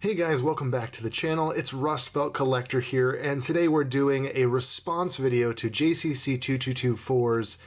Hey guys, welcome back to the channel. It's Rust Belt Collector here, and today we're doing a response video to JCC2224's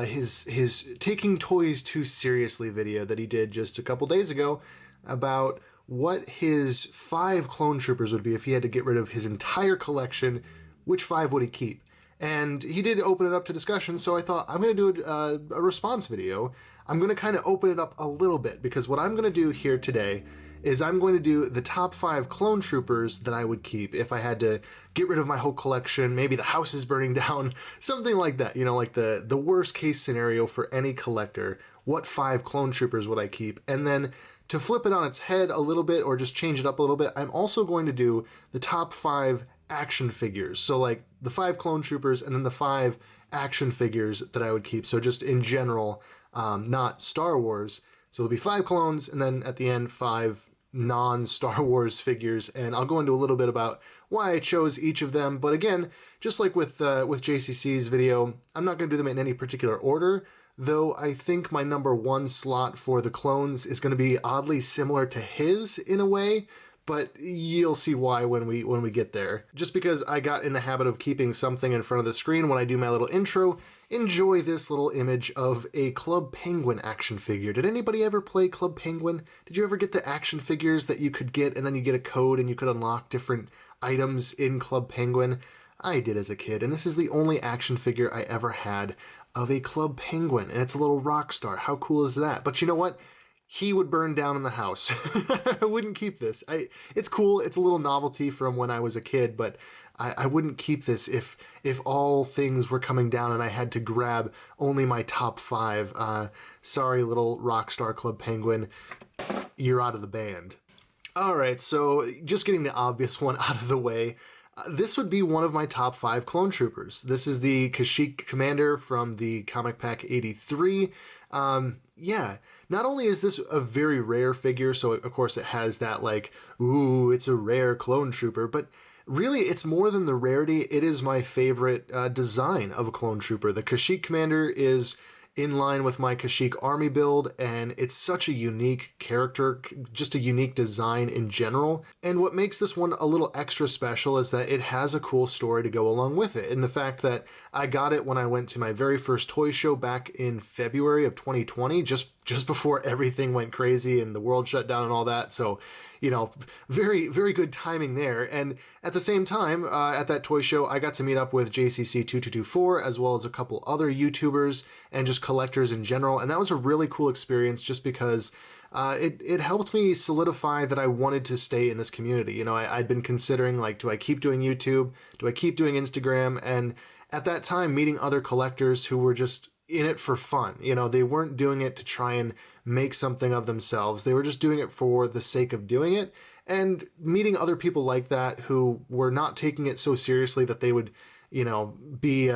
his Taking Toys Too Seriously video that he did just a couple days ago about what his 5 clone troopers would be if he had to get rid of his entire collection. Which 5 would he keep? And he did open it up to discussion, so I thought I'm going to do a response video. I'm going to kind of open it up a little bit, because what I'm going to do here today is I'm going to do the top 5 clone troopers that I would keep if I had to get rid of my whole collection. Maybe the house is burning down, something like that. You know, like the worst case scenario for any collector. What 5 clone troopers would I keep? And then to flip it on its head a little bit, or just change it up a little bit, I'm also going to do the top 5 action figures. So like the 5 clone troopers and then the 5 action figures that I would keep. So just in general, not Star Wars. So there'll be 5 clones, and then at the end 5 non-Star Wars figures, and I'll go into a little bit about why I chose each of them. But again, just like with JCC's video, I'm not going to do them in any particular order, though I think my number 1 slot for the clones is going to be oddly similar to his in a way, but you'll see why when we get there. Just because I got in the habit of keeping something in front of the screen when I do my little intro, enjoy this little image of a Club Penguin action figure. Did anybody ever play Club Penguin? Did you ever get the action figures that you could get and then you get a code and you could unlock different items in Club Penguin? I did as a kid, and this is the only action figure I ever had of a Club Penguin, and it's a little rock star. How cool is that? But you know what? He would burn down in the house. I wouldn't keep this. It's cool. It's a little novelty from when I was a kid, but I wouldn't keep this if all things were coming down and I had to grab only my top 5. Sorry, little Rockstar Club Penguin. You're out of the band. All right, so just getting the obvious one out of the way. This would be one of my top 5 clone troopers. This is the Kashyyyk Commander from the Comic Pack 83. Yeah, not only is this a very rare figure, so of course it has that like, ooh, it's a rare clone trooper, but really it's more than the rarity. It is my favorite design of a clone trooper. The Kashyyyk Commander is in line with my Kashyyyk army build, and it's such a unique character, just a unique design in general. And what makes this one a little extra special is that it has a cool story to go along with it, and the fact that I got it when I went to my very first toy show back in February of 2020, just before everything went crazy and the world shut down and all that. So, you know, very, very good timing there. And at the same time, at that toy show, I got to meet up with JCC2224, as well as a couple other YouTubers and just collectors in general. And that was a really cool experience, just because it helped me solidify that I wanted to stay in this community. You know, I'd been considering, like, do I keep doing YouTube? Do I keep doing Instagram? And at that time, meeting other collectors who were just in it for fun. You know, they weren't doing it to try and make something of themselves. They were just doing it for the sake of doing it. And meeting other people like that who were not taking it so seriously that they would, you know, be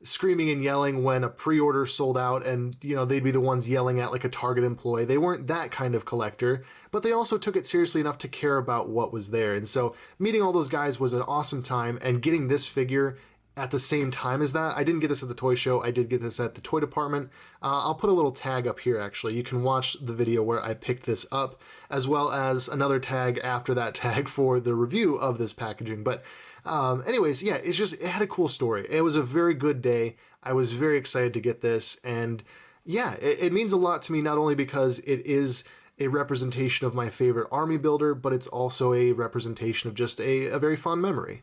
screaming and yelling when a pre-order sold out, and, you know, they'd be the ones yelling at like a Target employee. They weren't that kind of collector, but they also took it seriously enough to care about what was there. And so meeting all those guys was an awesome time, and getting this figure at the same time as that. I didn't get this at the toy show. I did get this at the toy department. I'll put a little tag up here, actually. You can watch the video where I picked this up, as well as another tag after that tag for the review of this packaging. But anyways, yeah, it had a cool story. It was a very good day. I was very excited to get this. And yeah, it means a lot to me, not only because it is a representation of my favorite army builder, but it's also a representation of just a very fun memory.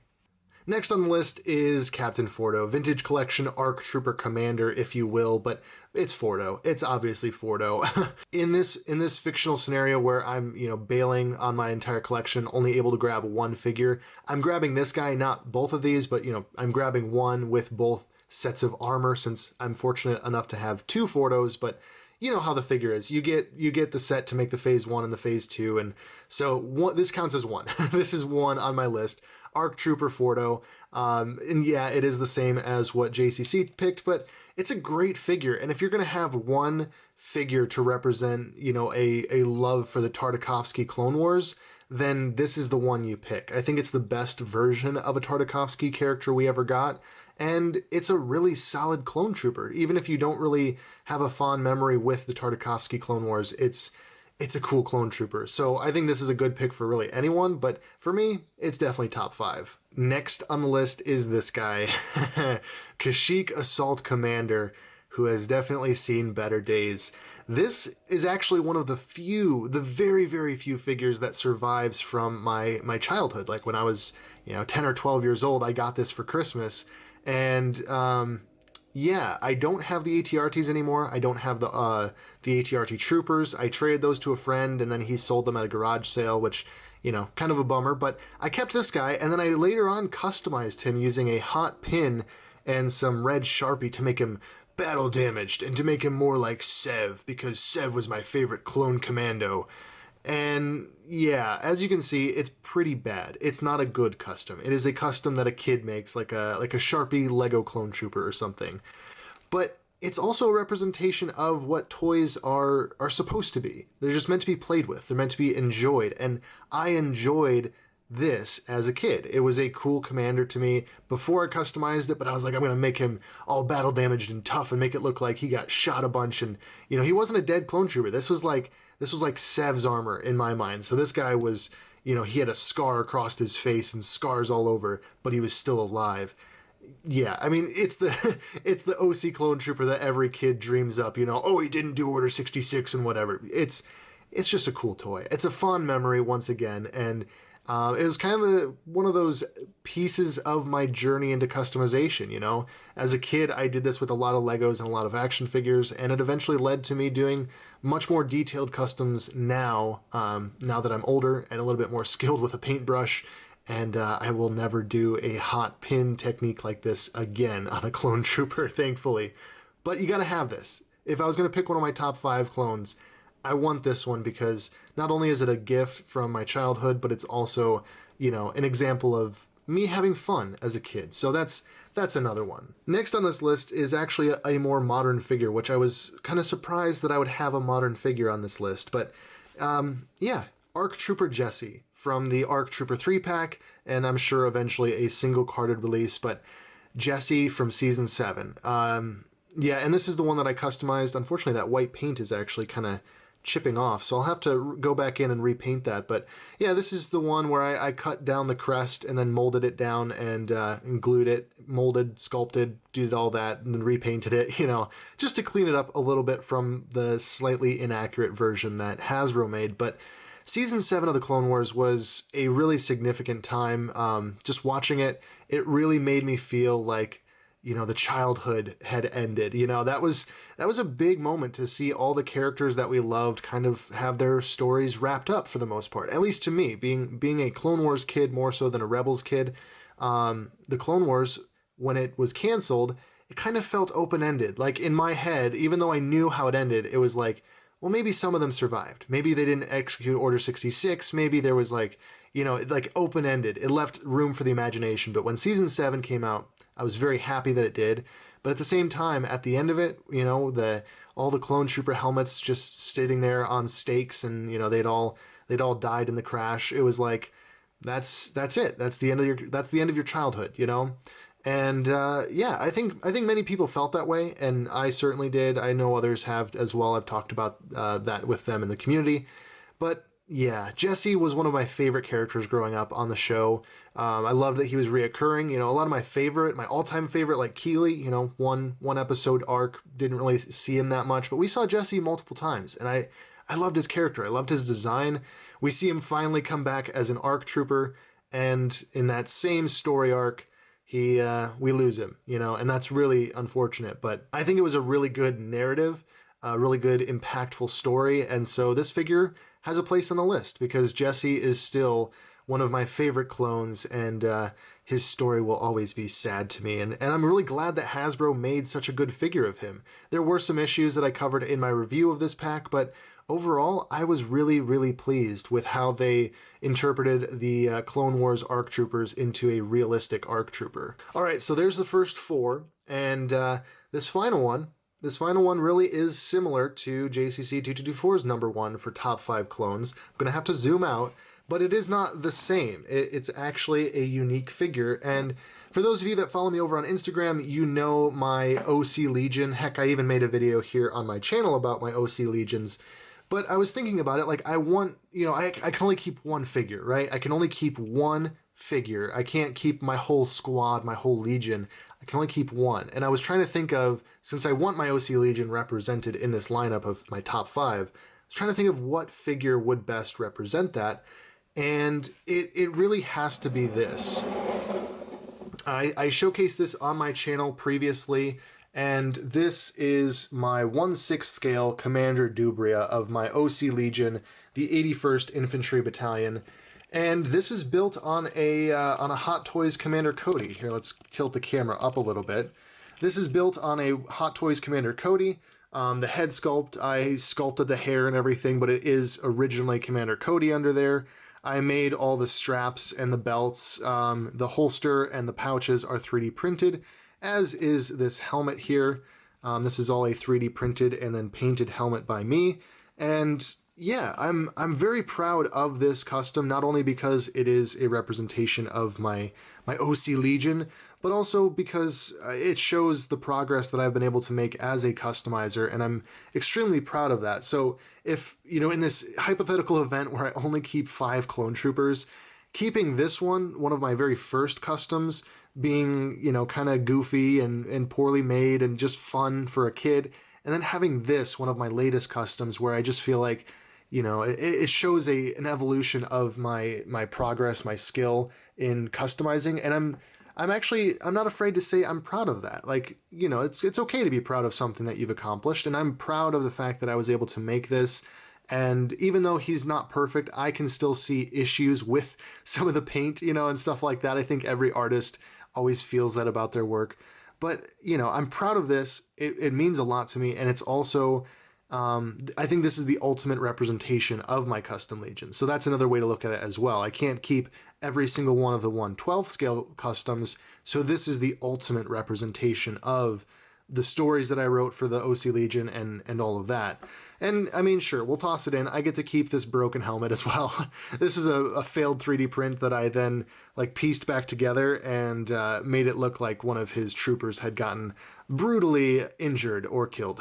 Next on the list is Captain Fordo, Vintage Collection ARC Trooper Commander, if you will, but it's Fordo. It's obviously Fordo. In this fictional scenario where I'm, you know, bailing on my entire collection, only able to grab 1 figure, I'm grabbing this guy, not both of these, but, you know, I'm grabbing one with both sets of armor, since I'm fortunate enough to have 2 Fordos. But you know how the figure is. You get the set to make the phase 1 and the phase 2, and so this counts as 1. This is 1 on my list. ARC Trooper Forto, and yeah, it is the same as what JCC picked, but it's a great figure. And if you're going to have 1 figure to represent, you know, a love for the Tartakovsky Clone Wars, then this is the one you pick. I think it's the best version of a Tartakovsky character we ever got, and it's a really solid clone trooper. Even if you don't really have a fond memory with the Tartakovsky Clone Wars, it's it's a cool clone trooper. So I think this is a good pick for really anyone, but for me, it's definitely top 5. Next on the list is this guy, Kashyyyk Assault Commander, who has definitely seen better days. This is actually one of the very, very few figures that survives from my childhood. Like when I was, 10 or 12 years old, I got this for Christmas. And yeah, I don't have the ATRTs anymore. I don't have the ATRT Troopers. I traded those to a friend, and then he sold them at a garage sale, which, kind of a bummer. But I kept this guy, and then I later on customized him using a hot pin and some red Sharpie to make him battle damaged and to make him more like Sev, because Sev was my favorite clone commando. And yeah, as you can see, it's pretty bad. It's not a good custom. It is a custom that a kid makes, like a Sharpie Lego clone trooper or something. But it's also a representation of what toys are supposed to be. They're just meant to be played with. They're meant to be enjoyed. And I enjoyed this as a kid. It was a cool commander to me before I customized it, but I was like, I'm going to make him all battle damaged and tough and make it look like he got shot a bunch. And, he wasn't a dead clone trooper. This was like Sev's armor in my mind. So this guy was, he had a scar across his face and scars all over, but he was still alive. Yeah, I mean, it's the it's the OC clone trooper that every kid dreams up, oh, he didn't do Order 66 and whatever. It's just a cool toy. It's a fond memory once again, and it was kind of one of those pieces of my journey into customization, As a kid, I did this with a lot of Legos and a lot of action figures, and it eventually led to me doing much more detailed customs now that I'm older and a little bit more skilled with a paintbrush. And I will never do a hot pin technique like this again on a clone trooper, thankfully. But you gotta have this. If I was gonna pick one of my top 5 clones, I want this one because not only is it a gift from my childhood, but it's also, an example of me having fun as a kid. So that's another one. Next on this list is actually a more modern figure, which I was kind of surprised that I would have a modern figure on this list. But yeah, ARC Trooper Jesse from the ARC Trooper 3-pack, and I'm sure eventually a single-carded release, but Jesse from Season 7. Yeah, and this is the one that I customized. Unfortunately, that white paint is actually kind of chipping off, so I'll have to go back in and repaint that. But yeah, this is the one where I cut down the crest and then molded it down and glued it, molded, sculpted, did all that, and then repainted it, just to clean it up a little bit from the slightly inaccurate version that Hasbro made. But Season 7 of the Clone Wars was a really significant time. Just watching it, it really made me feel like, the childhood had ended. That was a big moment to see all the characters that we loved kind of have their stories wrapped up for the most part. At least to me, being a Clone Wars kid more so than a Rebels kid, the Clone Wars, when it was canceled, it kind of felt open-ended. Like in my head, even though I knew how it ended, it was like, well, maybe some of them survived. Maybe they didn't execute Order 66. Maybe there was like open-ended. It left room for the imagination. But when Season 7 came out, I was very happy that it did. But at the same time, at the end of it, all the clone trooper helmets just sitting there on stakes, and they'd all died in the crash. It was like, that's it. That's the end of your childhood. And yeah, I think many people felt that way, and I certainly did. I know others have as well. I've talked about that with them in the community. But yeah, Jesse was one of my favorite characters growing up on the show. I loved that he was reoccurring. A lot of my all-time favorite, like Keeley, one episode arc, didn't really see him that much, but we saw Jesse multiple times, and I loved his character. I loved his design. We see him finally come back as an ARC trooper, and in that same story arc, we lose him, and that's really unfortunate. But I think it was a really good narrative, a really good impactful story, and so this figure has a place on the list because Jesse is still one of my favorite clones, and his story will always be sad to me. And I'm really glad that Hasbro made such a good figure of him. There were some issues that I covered in my review of this pack, but overall, I was really, really pleased with how they interpreted the Clone Wars ARC Troopers into a realistic ARC Trooper. All right, so there's the first 4, and this final one really is similar to JCC2224's number 1 for top 5 clones. I'm going to have to zoom out, but it is not the same. It's actually a unique figure, and for those of you that follow me over on Instagram, you know my OC Legion. Heck, I even made a video here on my channel about my OC Legions. But I was thinking about it, like I want, I can only keep one figure, right? I can only keep one figure. I can't keep my whole squad, my whole legion. I can only keep one. And I was trying to think of, since I want my OC Legion represented in this lineup of my top 5, I was trying to think of what figure would best represent that. And it really has to be this. I showcased this on my channel previously, and this is my 1/6 scale Commander Dubria of my OC Legion, the 81st Infantry Battalion. And this is built on a Hot Toys Commander Cody. Here, let's tilt the camera up a little bit. This is built on a Hot Toys Commander Cody. The head sculpt, I sculpted the hair and everything, but it is originally Commander Cody under there. I made all the straps and the belts. The holster and the pouches are 3D printed, as is this helmet here. This is all a 3D printed and then painted helmet by me. And yeah, I'm very proud of this custom, not only because it is a representation of my OC Legion, but also because it shows the progress that I've been able to make as a customizer, and I'm extremely proud of that. So if, in this hypothetical event where I only keep 5 clone troopers, keeping this one of my very first customs, being, kind of goofy and poorly made and just fun for a kid, and then having this, one of my latest customs, where I just feel like, it shows an evolution of my progress, my skill in customizing, and I'm not afraid to say I'm proud of that. Like, it's okay to be proud of something that you've accomplished, and I'm proud of the fact that I was able to make this. And even though he's not perfect, I can still see issues with some of the paint, and stuff like that. I think every artist always feels that about their work. But, I'm proud of this. It means a lot to me, and it's also, I think this is the ultimate representation of my custom Legion. So that's another way to look at it as well. I can't keep every single one of the 1/12 scale customs, so this is the ultimate representation of the stories that I wrote for the OC Legion and all of that. And I mean, sure, we'll toss it in. I get to keep this broken helmet as well. This is a failed 3D print that I then pieced back together and made it look like one of his troopers had gotten brutally injured or killed.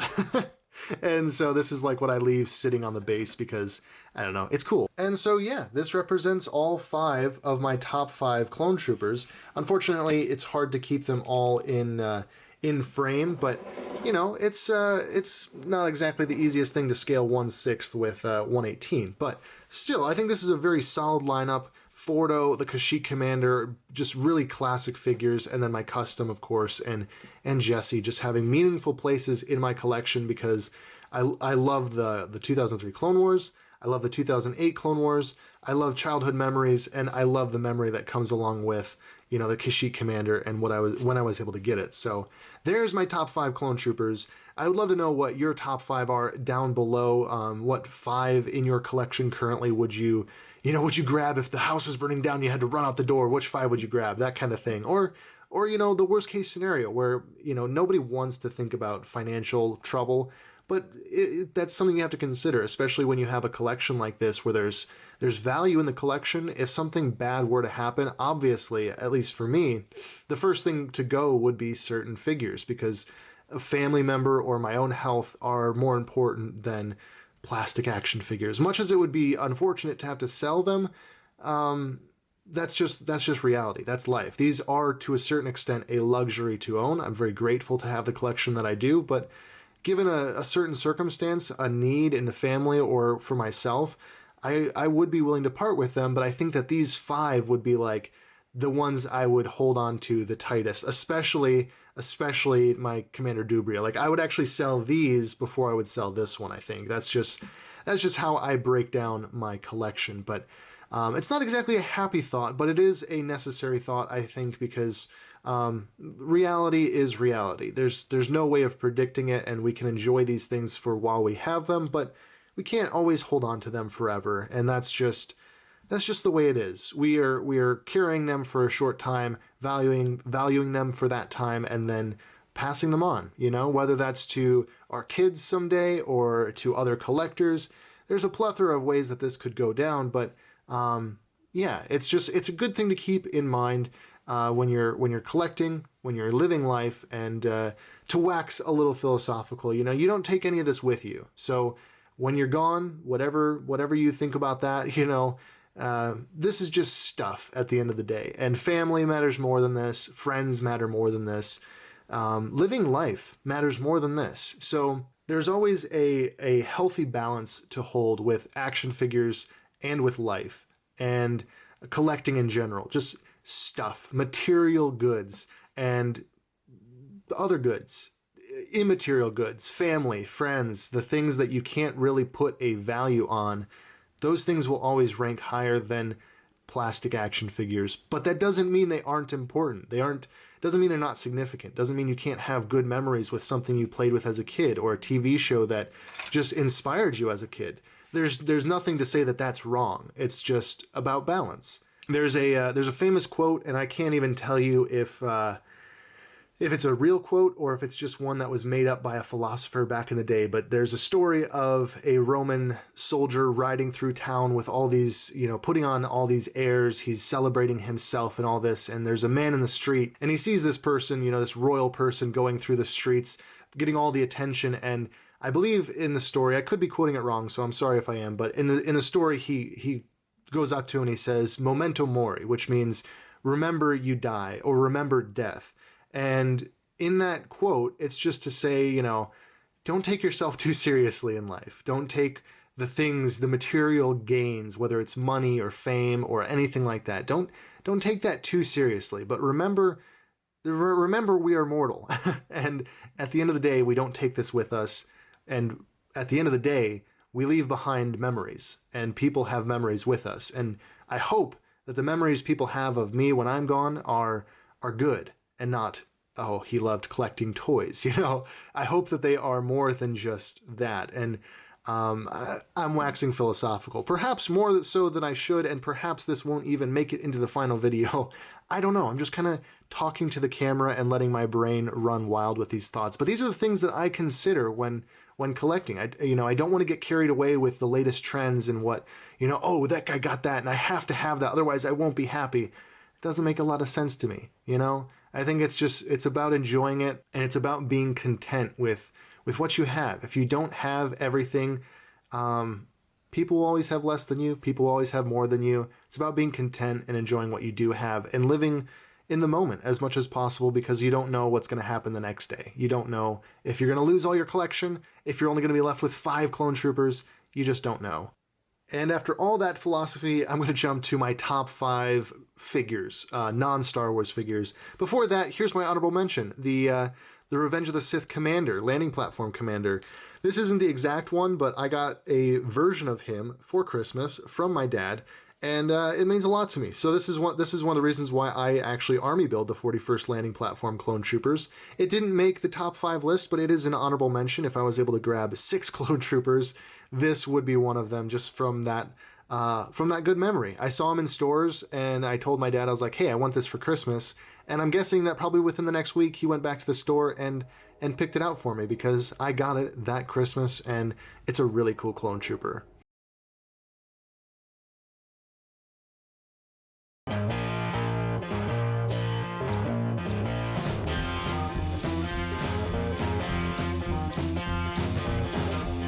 And so this is what I leave sitting on the base because, I don't know, it's cool. And so yeah, this represents all 5 of my top 5 clone troopers. Unfortunately, it's hard to keep them all in frame, but it's not exactly the easiest thing to scale 1/6 with 1/18. But still, I think this is a very solid lineup. Fordo, the Kashyyyk Commander, just really classic figures, and then my custom, of course, and Jesse, just having meaningful places in my collection because I love the 2003 Clone Wars, I love the 2008 Clone Wars, I love childhood memories, and I love the memory that comes along with, the Kashyyyk Commander and when I was able to get it. So there's my top 5 clone troopers. I would love to know what your top 5 are down below. What 5 in your collection currently would you grab if the house was burning down, you had to run out the door? Which 5 would you grab? That kind of thing. Or the worst case scenario where, nobody wants to think about financial trouble, but that's something you have to consider, especially when you have a collection like this where there's value in the collection. If something bad were to happen, obviously, at least for me, the first thing to go would be certain figures because a family member or my own health are more important than plastic action figures. Much as it would be unfortunate to have to sell them, that's just reality. That's life. These are, to a certain extent, a luxury to own. I'm very grateful to have the collection that I do, but given a certain circumstance, a need in the family or for myself, I would be willing to part with them, but I think that these 5 would be the ones I would hold on to the tightest, especially my Commander Dubria. I would actually sell these before I would sell this one, I think. That's just how I break down my collection. But it's not exactly a happy thought, but it is a necessary thought, I think, because reality is reality. There's no way of predicting it, and we can enjoy these things for while we have them, but we can't always hold on to them forever, and that's just the way it is. We are carrying them for a short time, valuing them for that time, and then passing them on, whether that's to our kids someday or to other collectors. There's a plethora of ways that this could go down, but yeah, it's a good thing to keep in mind when you're collecting, when you're living life, and to wax a little philosophical. You don't take any of this with you. So when you're gone, whatever you think about that, this is just stuff at the end of the day. And family matters more than this. Friends matter more than this. Living life matters more than this. So there's always a healthy balance to hold with action figures and with life and collecting in general. Just stuff, material goods and other goods, immaterial goods, family, friends, the things that you can't really put a value on. Those things will always rank higher than plastic action figures, but that doesn't mean they aren't important. Doesn't mean they're not significant. Doesn't mean you can't have good memories with something you played with as a kid or a TV show that just inspired you as a kid. There's nothing to say that that's wrong. It's just about balance. There's a famous quote, and I can't even tell you if it's a real quote or if it's just one that was made up by a philosopher back in the day, but there's a story of a Roman soldier riding through town with all these, putting on all these airs. He's celebrating himself and all this, and there's a man in the street, and he sees this person, this royal person going through the streets, getting all the attention, and I believe in the story, I could be quoting it wrong, so I'm sorry if I am, but in the story, he goes up to him and he says, "Memento mori," which means remember you die, or remember death. And in that quote, it's just to say, don't take yourself too seriously in life. Don't take the things, the material gains, whether it's money or fame or anything like that. Don't take that too seriously. But remember we are mortal. And at the end of the day, we don't take this with us. And at the end of the day, we leave behind memories, and people have memories with us. And I hope that the memories people have of me when I'm gone are good. And not, oh, he loved collecting toys. I hope that they are more than just that. And I'm waxing philosophical, perhaps more so than I should, and perhaps this won't even make it into the final video. I don't know. I'm just kind of talking to the camera and letting my brain run wild with these thoughts. But these are the things that I consider when collecting. I don't want to get carried away with the latest trends and what, oh, that guy got that and I have to have that, otherwise I won't be happy. It doesn't make a lot of sense to me, I think it's about enjoying it, and it's about being content with what you have. If you don't have everything, people will always have less than you. People will always have more than you. It's about being content and enjoying what you do have and living in the moment as much as possible, because you don't know what's going to happen the next day. You don't know if you're going to lose all your collection, if you're only going to be left with 5 clone troopers. You just don't know. And after all that philosophy, I'm going to jump to my top 5 figures, non-Star Wars figures. Before that, here's my honorable mention, the Revenge of the Sith Commander, landing platform commander. This isn't the exact one, but I got a version of him for Christmas from my dad, and it means a lot to me. So this is one of the reasons why I actually army build the 41st Landing Platform Clone Troopers. It didn't make the top 5 list, but it is an honorable mention. If I was able to grab 6 Clone Troopers, this would be one of them, just from that good memory. I saw him in stores, and I told my dad, I was like, hey, I want this for Christmas. And I'm guessing that probably within the next week, he went back to the store and picked it out for me, because I got it that Christmas, and it's a really cool clone trooper.